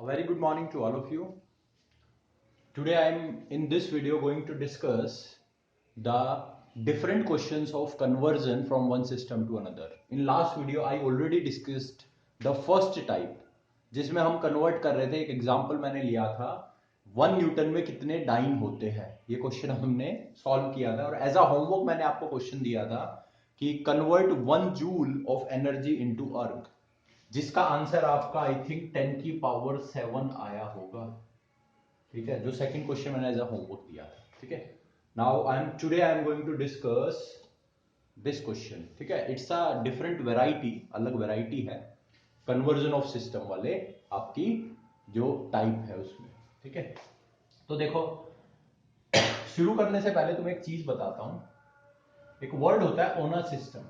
A very good morning to all of you. Today I am in this video going to discuss the different questions of conversion from one system to another. In last video I already discussed the first type जिसमें हम convert कर रहे थे. एक example मैंने लिया था 1 Newton में कितने डाइन होते हैं. ये क्वेश्चन हमने सॉल्व किया था और एज अ होमवर्क मैंने आपको क्वेश्चन दिया था कि convert 1 joule of energy into अर्क, जिसका आंसर आपका आई थिंक 10 की पावर 7 आया होगा. ठीक है, जो सेकंड क्वेश्चन मैंने एज अ होमवर्क दिया था. ठीक है, now today I am going to discuss this question. ठीक है, इट्स अ डिफरेंट वेराइटी, अलग वेराइटी है कन्वर्जन ऑफ सिस्टम वाले आपकी जो टाइप है उसमें. ठीक है, तो देखो शुरू करने से पहले तुम्हें एक चीज बताता हूं. एक वर्ड होता है ओना सिस्टम.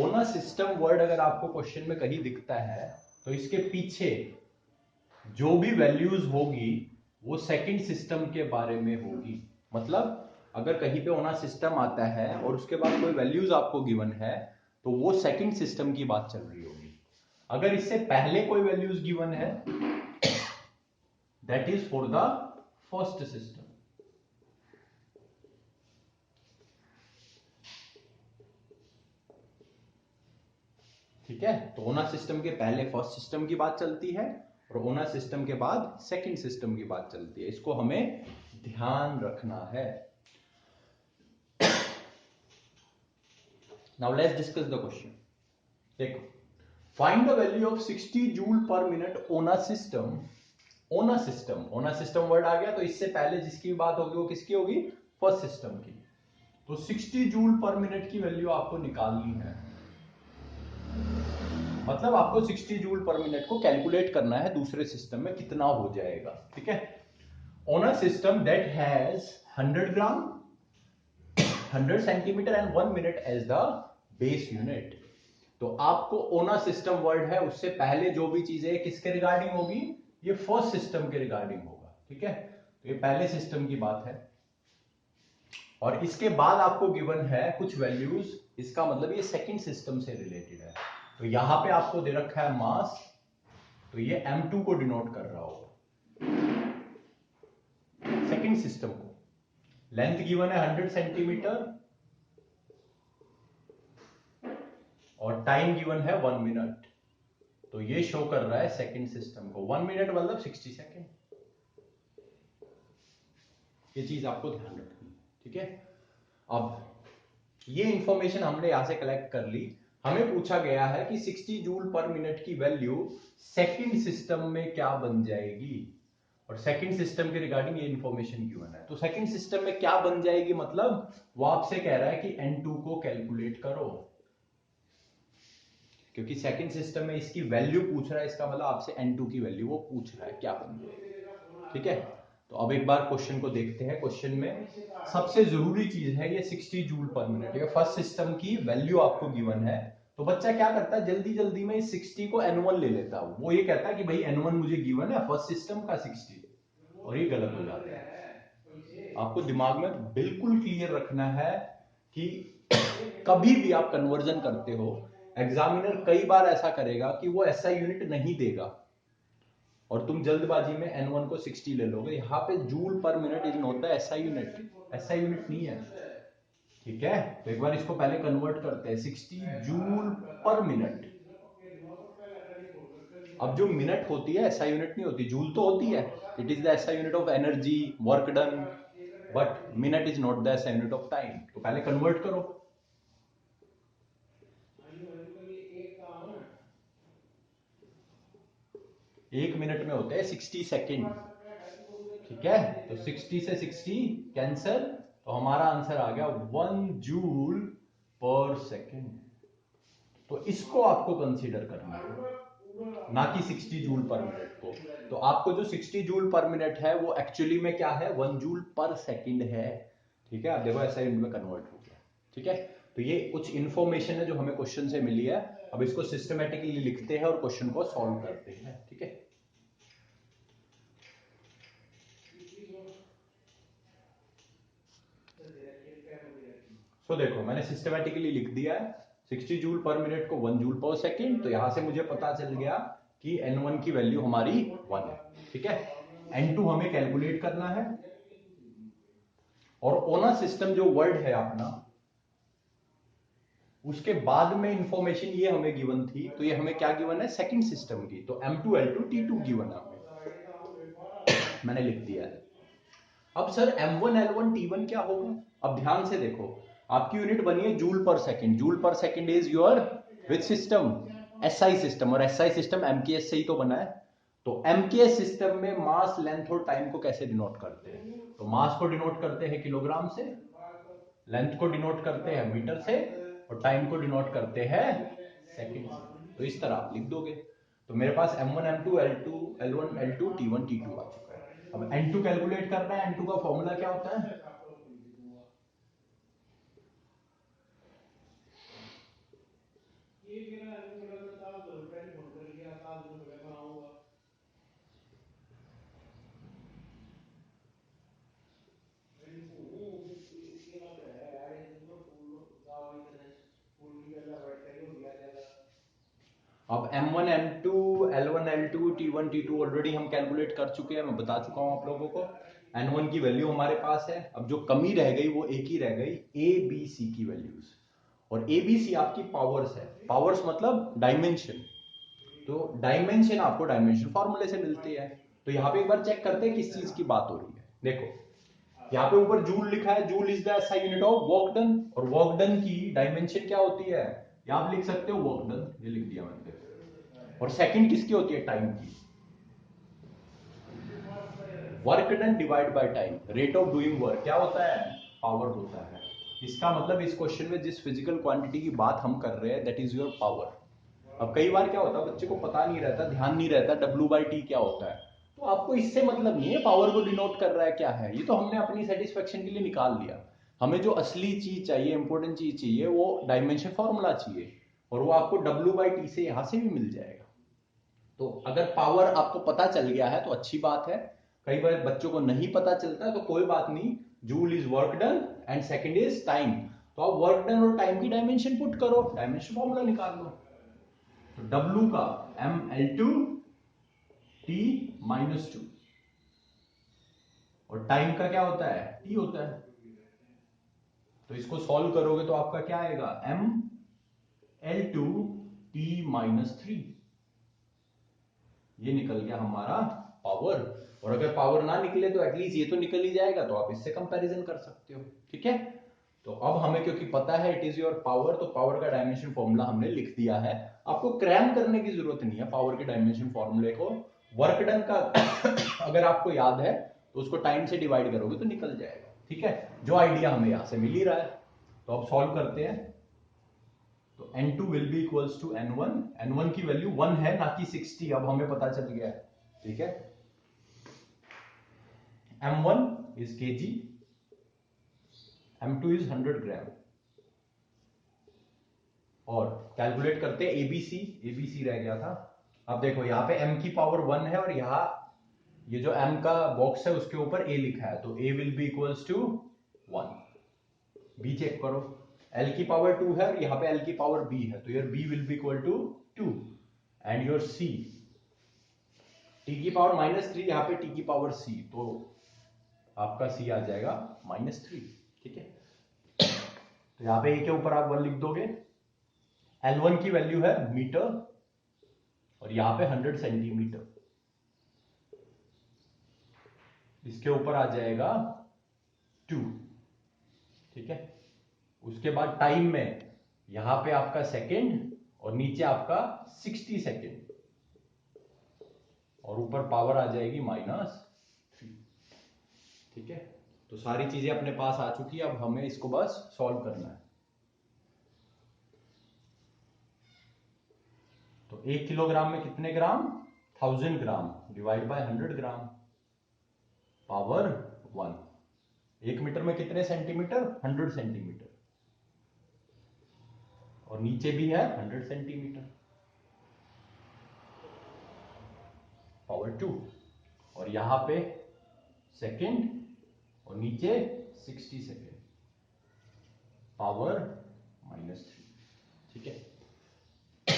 ओना सिस्टम वर्ड अगर आपको क्वेश्चन में कहीं दिखता है तो इसके पीछे जो भी वैल्यूज होगी वो सेकंड सिस्टम के बारे में होगी. मतलब अगर कहीं पे ओना सिस्टम आता है और उसके बाद कोई वैल्यूज आपको गिवन है तो वो सेकंड सिस्टम की बात चल रही होगी. अगर इससे पहले कोई वैल्यूज गिवन है that is for the first system. ठीक है, तो ओना सिस्टम के पहले फर्स्ट सिस्टम की बात चलती है और ओना सिस्टम के बाद सेकंड सिस्टम की बात चलती है. इसको हमें ध्यान रखना है. Now let's discuss the question. देखो, find the value of 60 joule per minute on a system. On a system, on a system word आ गया तो इससे पहले जिसकी बात होगी वो किसकी होगी? फर्स्ट सिस्टम की. तो 60 जूल पर मिनट की वैल्यू आपको निकालनी है. मतलब आपको 60 जूल पर मिनट को कैलकुलेट करना है दूसरे सिस्टम में कितना हो जाएगा. ठीक है, on a system that has 100 gram, 100 centimetre and 1 minute as the base unit. तो आपको ओना सिस्टम वर्ड है उससे पहले जो भी चीजें किसके रिगार्डिंग होगी? ये फर्स्ट सिस्टम के रिगार्डिंग होगा. ठीक है, तो ये पहले सिस्टम की बात है और इसके बाद आपको गिवन है कुछ वैल्यूज. इसका मतलब ये सेकंड सिस्टम से रिलेटेड है. तो यहां पे आपको दे रखा है मास, तो ये m2 को डिनोट कर रहा होगा सेकंड सिस्टम को. लेंथ गिवन है 100 सेंटीमीटर और टाइम गिवन है 1 मिनट. तो ये शो कर रहा है सेकंड सिस्टम को. 1 मिनट मतलब 60 सेकेंड. ये चीज आपको ध्यान रखनी है. ठीक है, अब ये इंफॉर्मेशन हमने यहां से कलेक्ट कर ली. हमें पूछा गया है कि 60 जूल पर मिनट की वैल्यू सेकंड सिस्टम में क्या बन जाएगी और सेकंड सिस्टम के रिगार्डिंग ये इंफॉर्मेशन गिवन है. तो सेकंड सिस्टम में क्या बन जाएगी मतलब वो आपसे कह रहा है कि n2 को कैलकुलेट करो, क्योंकि सेकंड सिस्टम में इसकी वैल्यू पूछ रहा है. इसका मतलब आपसे n2 की वैल्यू वो पूछ रहा है क्या बन जाएगी. ठीक है, तो अब एक बार क्वेश्चन को देखते हैं. क्वेश्चन में सबसे जरूरी चीज है ये 60 जूल पर मिनट. ये फर्स्ट सिस्टम की वैल्यू आपको गिवन है. तो बच्चा क्या करता है, जल्दी जल्दी में 60 को n1 ले लेता है. वो ये कहता है कि भाई n1 मुझे गिवन है फर्स्ट सिस्टम का 60, और ये गलत हो जाता है. आपको दिमाग में बिल्कुल क्लियर रखना है कि कभी भी आप कन्वर्जन करते हो, एग्जामिनर कई बार ऐसा करेगा कि वो ऐसा यूनिट नहीं देगा और तुम जल्दबाजी में n1 को 60 ले लोगे. यहाँ पे joule per minute is not the ऐसा यूनिट, ऐसा यूनिट नहीं है. ठीक है, तो एक बार इसको पहले कन्वर्ट करते हैं. 60 जूल पर मिनट. अब जो मिनट होती है ऐसा यूनिट नहीं होती, जूल तो होती है. इट इज द ऐसा unit of energy, work done, but minute is not the ऐसा यूनिट ऑफ टाइम. तो पहले कन्वर्ट करो. एक मिनट में होते हैं 60 सेकेंड. ठीक है, तो 60 से 60 कैंसल, तो हमारा आंसर आ गया 1 जूल पर सेकेंड. तो इसको आपको कंसीडर करना है, ना कि 60 जूल पर मिनट को. तो आपको जो 60 जूल पर मिनट है वो एक्चुअली में क्या है? 1 जूल पर सेकेंड है. ठीक है, आप देखो ऐसा यूनिट में कन्वर्ट हो गया. ठीक है, तो ये कुछ इंफॉर्मेशन है जो हमें क्वेश्चन से मिली है. अब इसको सिस्टमेटिकली लिखते हैं और क्वेश्चन को सॉल्व करते हैं. ठीक है, देखो मैंने सिस्टमेटिकली लिख दिया है. 60 जूल पर मिनट को 1 जूल पर सेकेंड, तो यहां से मुझे पता चल गया कि N1 की वैल्यू हमारी 1 है। ठीक है, N2 हमें कैलकुलेट करना है। और ओना सिस्टम जो वर्ड है अपना, उसके बाद में इंफॉर्मेशन ये हमें गिवन थी, तो ये हमें क्या गिवन है, सेकंड सिस्टम की, तो M2 L2 T2 गिवन है हमें, मैंने लिख दिया है। अब सर M1 L1 T1 क्या होगा? अब ध्यान से देखो, आपकी यूनिट बनी है जूल पर सेकंड, जूल पर second is your which system, SI system, और SI सिस्टम MKS से ही तो बना है। तो MKS सिस्टम में मास, लेंथ और टाइम को कैसे डिनोट करते हैं? तो मास को डिनोट करते हैं किलोग्राम से, लेंथ को डिनोट करते हैं मीटर से, और टाइम को डिनोट करते हैं सेकंड से। तो इस तरह आप लिख दोगे। तो मेरे पास M1 M2 L2 L1 L2 T1 T2 आ चुका है। अब N2 कैलकुलेट करना है। N2 का फॉर्मूला क्या होता है? अब M1 M2 L1 L2 T1 T2 already हम कैलकुलेट कर चुके हैं, मैं बता चुका हूं आप लोगों को। N1 की वैल्यू हमारे पास है। अब जो कमी रह गई वो एक ही रह गई, ABC की वैल्यूज। और ABC आपकी पावर्स है। पावर्स मतलब डायमेंशन। तो डायमेंशन आपको डायमेंशन फॉर्मूले से मिलती है। तो यहाँ पे एक बार चेक करते हैं किस चीज की बात हो रही है। देखो यहाँ पे ऊपर जूल लिखा है, joule is the SI unit of work done, और वर्क डन की डायमेंशन क्या होती है, या आप लिख सकते हो वर्क डन, ये लिख दिया मैंने। और सेकंड किसकी होती है, टाइम की। Work done divide by time, rate of doing work क्या होता है, पावर होता है। इसका मतलब इस क्वेश्चन में जिस फिजिकल क्वांटिटी की बात हम कर रहे हैं, दैट इज योर पावर। अब कई बार क्या होता है, बच्चे को पता नहीं रहता, ध्यान नहीं रहता W/T क्या होता है, तो आपको इससे मतलब नहीं है पावर को डिनोट कर रहा है क्या है, ये तो हमने अपनी सेटिस्फेक्शन के लिए निकाल लिया। हमें जो असली चीज चाहिए, इंपॉर्टेंट चीज चाहिए, वो डायमेंशन फॉर्मूला चाहिए, और वो आपको W/T से यहां से भी मिल जाएगा। तो अगर पावर आपको पता चल गया है तो अच्छी बात है। कई बार बच्चों को नहीं पता चलता तो कोई बात नहीं, joule is work done and second is time. तो आप वर्क डन और टाइम की डायमेंशन पुट करो, डायमेंशन फॉर्मूला निकाल लो। तो W का ML2 T-2, और टाइम का क्या होता है, T होता है। तो इसको सॉल्व करोगे तो आपका क्या आएगा, ML2 T-3, ये निकल गया हमारा पावर। और अगर पावर ना निकले तो एटलीस्ट ये तो निकल ही जाएगा, तो आप इससे कंपैरिजन कर सकते हो। ठीक है, तो अब हमें क्योंकि पता है इट इज योर पावर, तो पावर का डायमेंशन फॉर्मूला हमने लिख दिया है। आपको क्रैम करने की जरूरत नहीं है पावर के डायमेंशन फॉर्मूले को। वर्क डन का अगर आपको याद है तो उसको टाइम से डिवाइड करोगे तो निकल जाएगा। ठीक है, जो आइडिया हमें यहां से मिल ही रहा है। तो अब सॉल्व करते हैं। तो N2 will be equals to N1। N1 की वैल्यू 1 है, ना कि 60, अब हमें पता चल गया है। ठीक है, M1 is kg, M2 is 100 ग्राम। और कैलकुलेट करते हैं ABC, ABC रह गया था। अब देखो यहाँ पे M की पावर 1 है, और यहाँ ये जो M का बॉक्स है उसके ऊपर A लिखा है, तो A will be equals to 1। B check करो, L की पावर 2 है और यहाँ पे L की पावर B है, तो your B will be equal to 2, and your C, T की पावर -3, यहाँ पे T की पावर C, तो आपका C आ जाएगा -3। ठीक है, तो यहाँ पे A के ऊपर आप 1 लिख दोगे। L1 की वैल्यू है मीटर, और यहाँ पे 100 सेंटीमीटर, इसके ऊपर आ जाएगा 2। ठीक है, उसके बाद टाइम में यहां पे आपका सेकंड, और नीचे आपका 60 सेकंड, और ऊपर पावर आ जाएगी -3। ठीक है, तो सारी चीजें अपने पास आ चुकी है, अब हमें इसको बस सॉल्व करना है। तो 1 किलोग्राम में कितने gram, 1000 gram, divide by 100 gram, power 1। 1 metre में कितने सेंटीमीटर, 100 सेंटीमीटर, और नीचे भी है 100 सेंटीमीटर, पावर 2। और यहां पे सेकंड, और नीचे 60 सेकंड, पावर -3। ठीक है। ठीक है।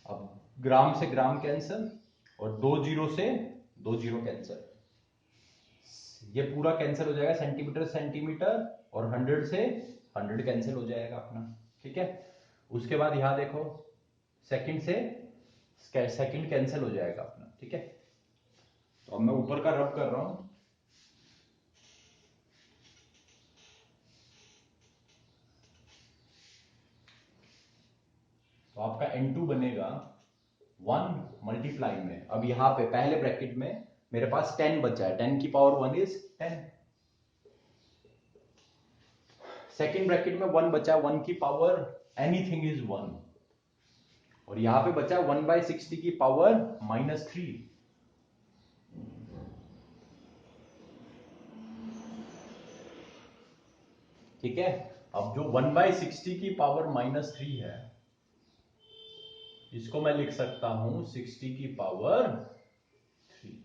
अब ग्राम से ग्राम कैंसल और 2 जीरो से 2 जीरो कैंसल, ये पूरा कैंसिल हो जाएगा, सेंटीमीटर सेंटीमीटर, और 100 से 100 कैंसिल हो जाएगा अपना। ठीक है, उसके बाद यहां देखो सेकंड से सेकंड कैंसिल हो जाएगा अपना। ठीक है, तो अब मैं ऊपर का रब कर रहा हूं, तो आपका N2 बनेगा 1 मल्टीप्लाई में, अब यहां पे पहले ब्रैकेट में मेरे पास 10 बचा है, 10 की पावर 1 इज 10, सेकेंड ब्रैकेट में 1 बचा है, 1 की पावर एनीथिंग इज 1, और यहां पे बचा 1/60 की पावर -3। ठीक है, अब जो 1/60 की पावर -3 है, इसको मैं लिख सकता हूं 60 की पावर 3।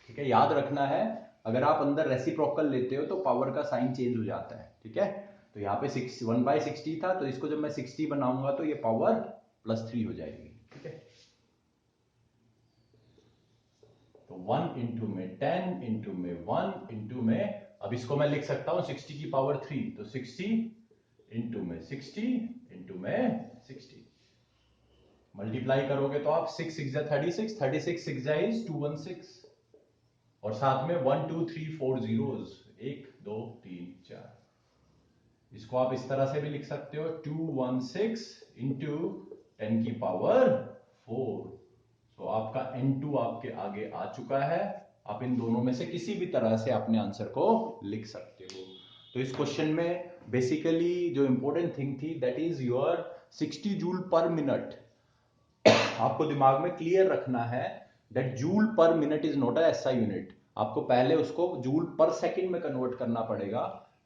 ठीक है, याद रखना है, अगर आप अंदर रेसिप्रोकल लेते हो तो पावर का साइन चेंज हो जाता है। ठीक है, तो यहाँ पे 1/60 था, तो इसको जब मैं 60 बनाऊंगा तो ये पावर +3 हो जाएगी। ठीक है, तो 1 इंटू में 10 इंटू में 1 इंटू में, अब इसको मैं लिख सकता हूं 60 की पावर 3, तो 60 इंटू में 60 इंटू में 60, मल्टीप्लाई करोगे तो आप 6 6 36, 36 6 इज 216, और साथ में 1 2 3 4 जीरोस, 1 2 3 4, इसको आप इस तरह से भी लिख सकते हो 216 इंटू 10 की पावर 4। तो आपका N2 आपके आगे आ चुका है, आप इन दोनों में से किसी भी तरह से अपने आंसर को लिख सकते हो। तो इस क्वेश्चन में बेसिकली जो इंपॉर्टेंट थिंग थी that is your 60 joule per minute. आपको दिमाग में क्लियर रखना है that joule per minute is not a SI unit, आपको पहले उसको जूल पर सेकंड में कन्वर्ट करना पड़ेगा,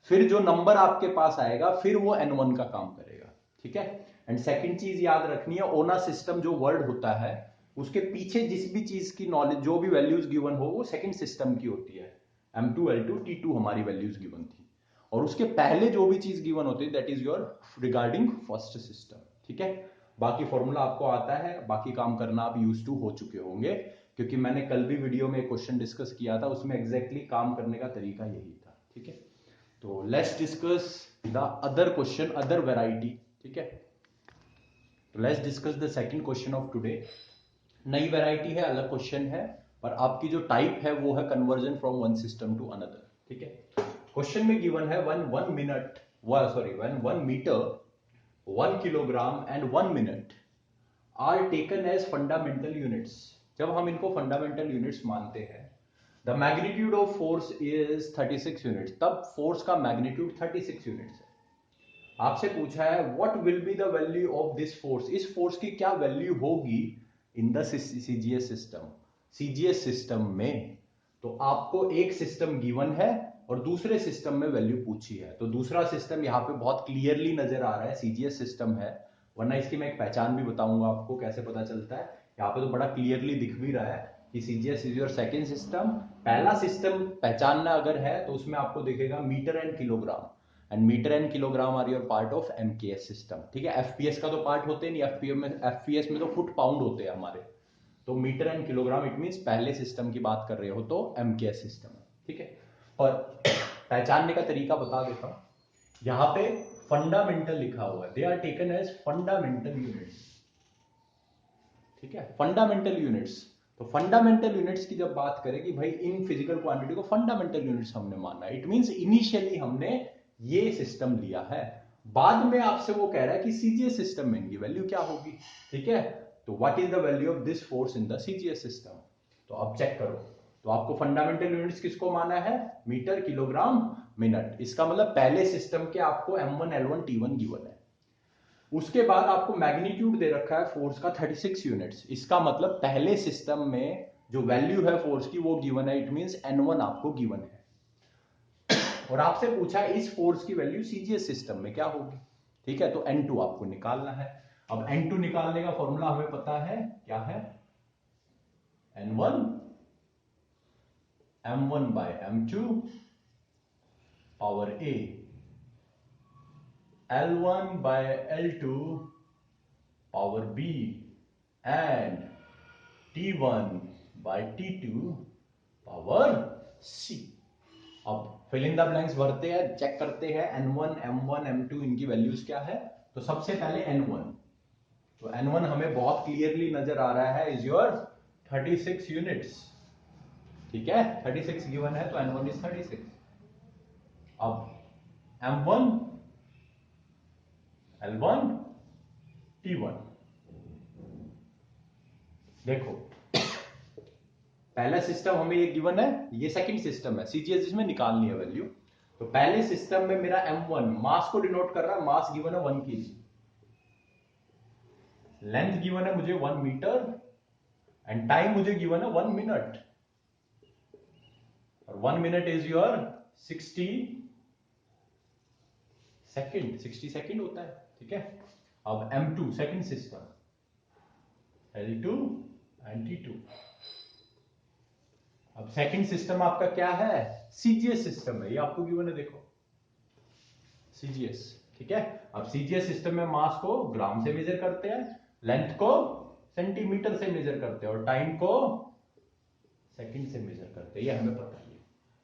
फिर जो नंबर आपके पास आएगा फिर वो N1 का काम करेगा। ठीक है, एंड सेकंड चीज याद रखनी है, ओना सिस्टम जो वर्ड होता है उसके पीछे जिस भी चीज की नॉलेज, जो भी वैल्यूज गिवन हो, वो सेकंड सिस्टम की होती है। M2 L2 T2 हमारी वैल्यूज गिवन थी, और उसके पहले जो भी चीज गिवन होती है that is your regarding first system. ठीक है, बाकी फॉर्मूला आपको आता है, बाकी काम करना आप यूज टू हो चुके होंगे, क्योंकि मैंने कल भी वीडियो में एक क्वेश्चन डिस्कस किया था, उसमें एग्जैक्टली काम करने का तरीका यही था। ठीक है, तो let's discuss the other question, other variety. ठीक है, तो let's discuss the second question of today. नई वैरायटी है, अलग क्वेश्चन है, पर आपकी जो टाइप है वो है conversion from one system to another. ठीक है, क्वेश्चन में गिवन है one one metre, 1 kilogram and 1 minute are taken as fundamental units. जब हम इनको फंडामेंटल यूनिट्स मानते हैं, the magnitude of force is 36 units, तब फोर्स का मैग्नीट्यूड 36 यूनिट्स है। आपसे पूछा है what will be the value of this force, इस फोर्स की क्या वैल्यू होगी in the CGS system, CGS system में। तो आपको एक सिस्टम गिवन है और दूसरे सिस्टम में वैल्यू पूछी है, तो दूसरा सिस्टम यहाँ पे बहुत क्लियरली नजर आ रहा है, सीजीएस सिस्टम है, वरना इसकी मैं एक पहचान भी बताऊंगा आपको कैसे पता चलता है। यहाँ पे तो बड़ा क्लियरली दिख भी रहा है कि CGS is your second system. पहला सिस्टम पहचानना अगर है तो उसमें आपको दिखेगा metre and kilogram, and metre and kilogram are your part of MKS system. ठीक है, एफपीएस का तो पार्ट होते नहीं, एफपीएस में तो फुट पाउंड होते हैं हमारे, तो metre and kilogram it means पहले सिस्टम की बात कर रहे हो तो एमकेएस सिस्टम है। ठीक है, और पहचानने का तरीका बता देता हूं, यहां पे फंडामेंटल लिखा हुआ है, they are taken as fundamental units. ठीक है, फंडामेंटल यूनिट्स, तो फंडामेंटल यूनिट्स की जब बात करें कि भाई इन फिजिकल क्वांटिटी को फंडामेंटल यूनिट्स हमने माना, इट मींस इनिशियली हमने ये सिस्टम लिया है, बाद में आपसे वो कह रहा है कि सीजीएस सिस्टम में इनकी वैल्यू क्या होगी। ठीक है, तो what is the value of this force in the CGS system, तो अब चेक करो, तो आपको फंडामेंटल यूनिट्स किसको माना है, मीटर किलोग्राम मिनट, इसका मतलब पहले सिस्टम के आपको M1 L1 T1 गिवन है, उसके बाद आपको मैग्नीट्यूड दे रखा है फोर्स का 36 यूनिट्स, इसका मतलब पहले सिस्टम में जो वैल्यू है फोर्स की वो गिवन है, इट मींस N1 आपको गिवन है, और आपसे पूछा है इस फोर्स की वैल्यू सीजीएस सिस्टम में क्या होगी। ठीक है, तो N2 आपको निकालना है। अब N2 निकालने का फॉर्मूला हमें पता है क्या है, N1 M1 by M2 power A L1 by L2 power B and T1 by T2 power C. अब फिल इन द ब्लैंक्स भरते हैं, चेक करते हैं N1, M1, M2 इनकी वैल्यूज क्या है। तो सबसे पहले N1, तो N1 हमें बहुत क्लियरली नजर आ रहा है इज योर 36 यूनिट्स। ठीक है, 36 गिवन है तो N1 इज 36। अब M1, L1, T1 देखो, पहला सिस्टम हमें ये गिवन है, ये सेकंड सिस्टम है, सीजीएस जिसमें निकालनी है वैल्यू। तो पहले सिस्टम में मेरा M1 मास को डिनोट कर रहा है, मास गिवन है 1 kg, लेंथ गिवन है मुझे 1 मीटर एंड टाइम मुझे गिवन है 1 मिनट, और 1 minute is your 60 second, 60 second होता है। ठीक है, अब M2 second system, L2 and T2। अब सेकंड सिस्टम आपका क्या है, सीजीएस सिस्टम है, ये आपको गिवन है, देखो सीजीएस। ठीक है, अब सीजीएस सिस्टम में मास को ग्राम से मेजर करते हैं, लेंथ को सेंटीमीटर से मेजर करते हैं और टाइम को सेकंड से मेजर करते हैं, ये हमें पता है।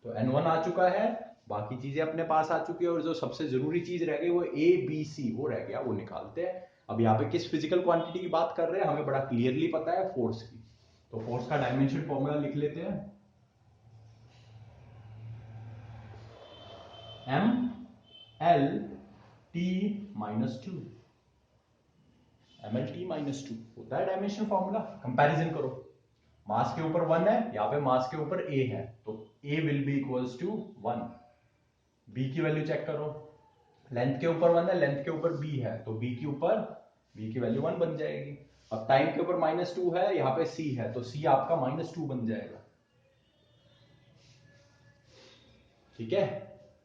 तो N1 आ चुका है, बाकी चीजें अपने पास आ चुकी है, और जो सबसे जरूरी चीज रह गई वो A B C वो रह गया, वो निकालते हैं। अब यहाँ पे किस फिजिकल क्वांटिटी की बात कर रहे हैं, हमें बड़ा क्लियरली पता है, फोर्स की। तो फोर्स का डायमेंशन फॉर्मूला लिख लेते हैं, M L T -2, MLT -2 होता है डायमेंशन फॉर्मूला। कंपैरिजन करो, मास के ऊपर 1 है, यहाँ पे मास के ऊपर A है, तो A will be equals to 1। B की वैल्यू चेक करो, लेंथ के ऊपर 1 है, लेंथ के ऊपर B है, तो B की वैल्यू 1 बन जाएगी। अब टाइम के ऊपर -2 है, यहाँ पे C है, तो C आपका -2 बन जाएगा। ठीक है,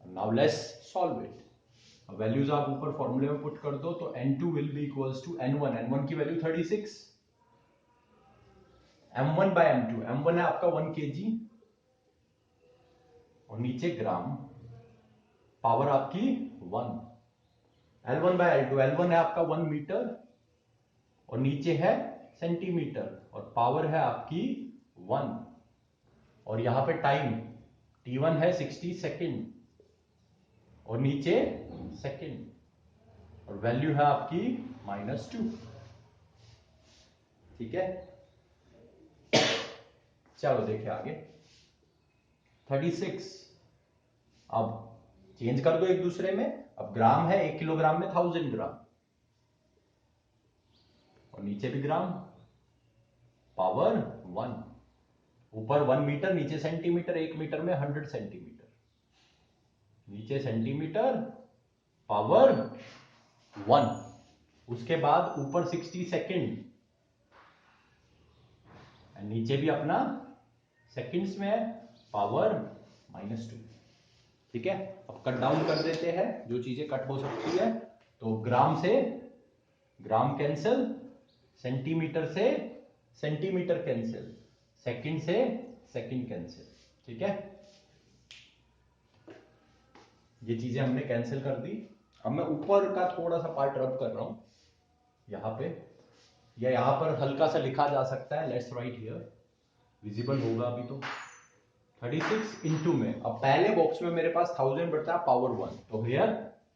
now let's solve it. Values आप ऊपर फॉर्मूले में पुट कर दो, तो N2 will be equals to N1, N1 की value 36, M1 bye M2, M1 है आपका 1 kg और नीचे ग्राम, पावर आपकी 1, L1 बाय L2, L1 है आपका 1 मीटर और नीचे है सेंटीमीटर और पावर है आपकी 1, और यहां पे टाइम T1 है 60 सेकेंड और नीचे सेकेंड, और वैल्यू है आपकी -2। ठीक है, चलो देखिए आगे 36, अब चेंज कर दो एक दूसरे में। अब ग्राम है, 1 किलोग्राम में 1000 ग्राम और नीचे भी ग्राम, पावर 1, ऊपर 1 मीटर नीचे सेंटीमीटर, 1 मीटर में 100 सेंटीमीटर, नीचे सेंटीमीटर, पावर 1, उसके बाद ऊपर 60 सेकेंड नीचे भी अपना सेकंड्स में है, पावर -2। ठीक है, अब कट डाउन कर देते हैं जो चीजें कट हो सकती है। तो ग्राम से ग्राम कैंसिल, सेंटीमीटर से सेंटीमीटर कैंसिल, सेकंड से सेकंड कैंसिल। ठीक है, ये चीजें हमने कैंसिल कर दी। अब मैं ऊपर का थोड़ा सा पार्ट रब कर रहा हूं यहां पे, या यहां पर हल्का सा लिखा जा सकता है, लेट्स राइट हियर, विजिबल होगा अभी तो। 36 इंटू में, अब पहले बॉक्स में मेरे पास 1000 बचा, पावर 1, तो हियर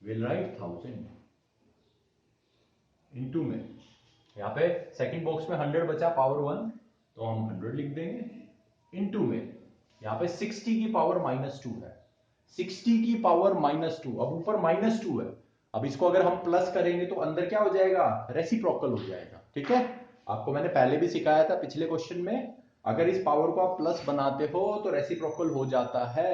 विल राइट 1000 इंटू में, यहाँ पे सेकंड बॉक्स में 100 बचा, पावर 1, तो हम 100 लिख देंगे। इंटू में यहाँ पे 60 की पावर -2 है, 60 की पावर -2, अब ऊपर -2 है, अब इसको अगर हम प्लस करेंगे तो अंदर क्या हो जाएगा, रेसिप्रोकल हो जाएगा। ठीक है, आपको मैंने पहले भी सिखाया था पिछले क्वेश्चन में, अगर इस पावर को आप प्लस बनाते हो तो रेसिप्रोकल हो जाता है,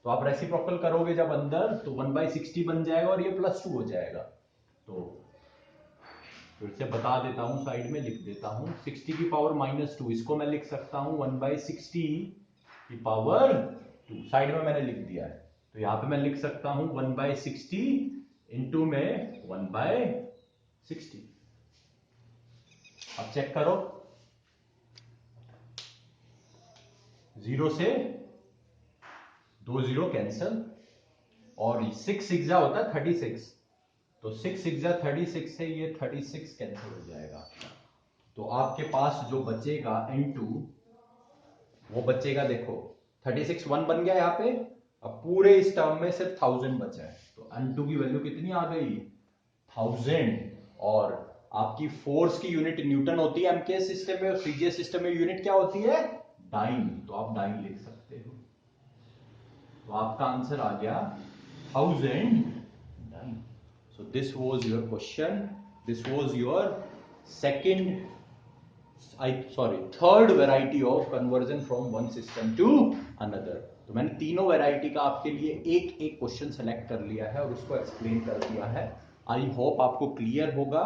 तो आप रेसिप्रोकल करोगे जब अंदर, तो 1/60 बन जाएगा और ये +2 हो जाएगा। तो फिर से बता देता हूं, साइड में लिख देता हूं, 60 की पावर -2, इसको मैं लिख सकता हूं 1/60 की पावर 2, साइड में मैंने लिख दिया है। तो यहां पे मैं लिख सकता हूं 1/60 इंटू में 1/60। अब चेक करो, 0 से 2 0 कैंसल, और 6 6 होता है 36, तो 6 6 36 से ये 36 कैंसिल हो जाएगा। तो आपके पास जो बचेगा N2 वो बचेगा, देखो 36 1 बन गया यहाँ पे। अब पूरे इस टर्म में सिर्फ 1000 बचा है, तो N2 की वैल्यू कितनी आ गई 1000। और आपकी फोर्स की यूनिट न्यूटन होती है एमकेएस सिस्टम में, और सीजीएस सिस्टम में यूनिट क्या होती है डाइन, तो आप डाइन लिख सकते हो। तो आपका आंसर आ गया 1000 dine. So this was your question. This was your third variety of conversion from one system to another. तो मैंने तीनों वैरायटी का आपके लिए एक एक क्वेश्चन सेलेक्ट कर लिया है और उसको एक्सप्लेन कर दिया है। आई होप आपको क्लियर होगा।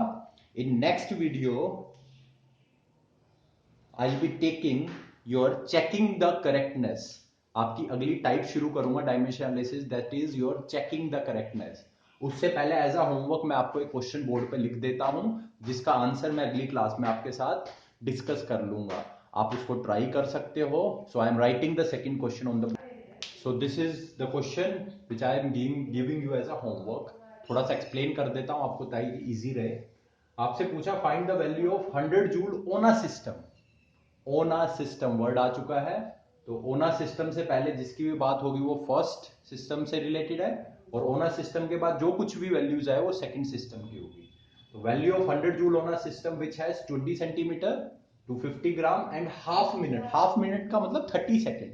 In next video I will be taking your checking the correctness. आपकी अगली टाइप शुरू करूंगा dimension analysis, that is your checking the correctness. उससे पहले एज अ होमवर्क मैं आपको एक क्वेश्चन बोर्ड पे लिख देता हूं, जिसका आंसर मैं अगली क्लास में आपके साथ डिस्कस कर लूंगा। आप उसको ट्राई कर सकते हो। So I am writing the second question on the, so this is the question which I am giving you as a homework. थोड़ा सा एक्सप्लेन कर देता हूं आपको ताकि इजी रहे। आपसे पूछा find the value of 100 joule on a system. On a system word आ चुका है, तो ओना सिस्टम से पहले जिसकी भी बात होगी वो फर्स्ट सिस्टम से रिलेटेड है, और ओना सिस्टम के बाद जो कुछ भी वैल्यूज है वो सेकंड सिस्टम की होगी। तो value of 100 joule on a system which has 20 centimetre to 50 gram and half minute, half minute का मतलब 30 second,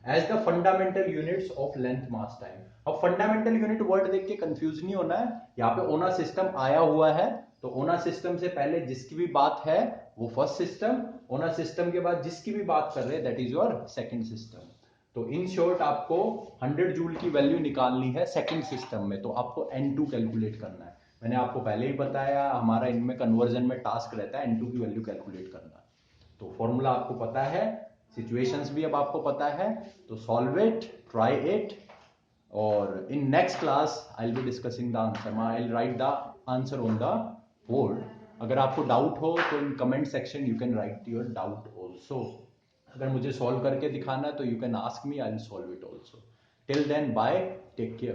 as the fundamental units of length mass time. अब फंडामेंटल यूनिट वर्ड देख के कंफ्यूज नहीं होना है, यहाँ पे ओना सिस्टम आया हुआ है, तो ओना सिस्टम से पहले जिसकी भी बात है वो फर्स्ट सिस्टम, ओना सिस्टम के बाद जिसकी भी बात कर रहे हैं that is your second system. तो इन शॉर्ट आपको 100 जूल की वैल्यू निकालनी है सेकंड सिस्टम में, तो आपको N2 कैलकुलेट करना है। मैंने आपको पहले ही बताया हमारा इनमें कन्वर्जन में टास्क रहता है N2 की वैल्यू कैलकुलेट करना। तो फॉर्मूला आपको पता है, सिचुएशंस भी अब आपको पता है, तो सॉल्व इट, ट्राई इट, और in next class I will be discussing the answer. I will write the answer on the board. अगर आपको डाउट हो तो in comment section you can write your doubt also. अगर मुझे solve करके दिखाना है तो you can ask me, I will solve it also. Till then bye, take care.